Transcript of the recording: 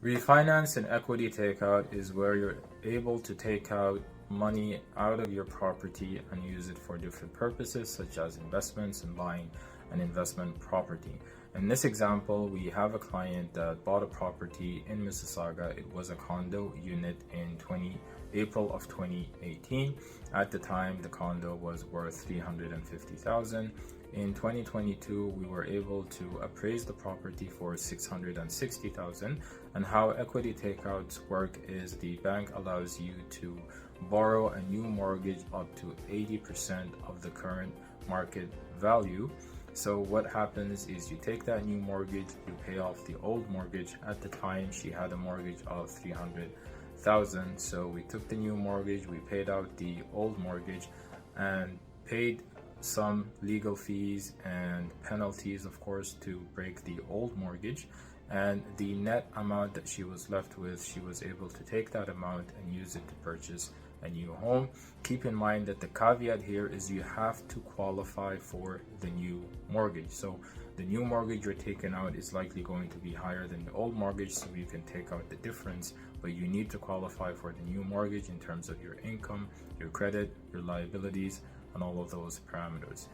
Refinance and equity takeout is where you're able to take out money out of your property and use it for different purposes, such as investments and buying an investment property. In this example, we have a client that bought a property in Mississauga. It was a condo unit in April of 2018. At the time, the condo was worth $350,000. In 2022, we were able to appraise the property for $660,000. And how equity takeouts work is the bank allows you to borrow a new mortgage up to 80% of the current market value. So what happens is you take that new mortgage, you pay off the old mortgage. At the time, she had a mortgage of $300,000. So we took the new mortgage, we paid out the old mortgage, and paid some legal fees and penalties, of course, to break the old mortgage. And the net amount that she was left with, she was able to take that amount and use it to purchase a new home. Keep in mind that the caveat here is you have to qualify for the new mortgage. So the new mortgage you're taking out is likely going to be higher than the old mortgage, so you can take out the difference, but you need to qualify for the new mortgage in terms of your income, your credit, your liabilities, and all of those parameters.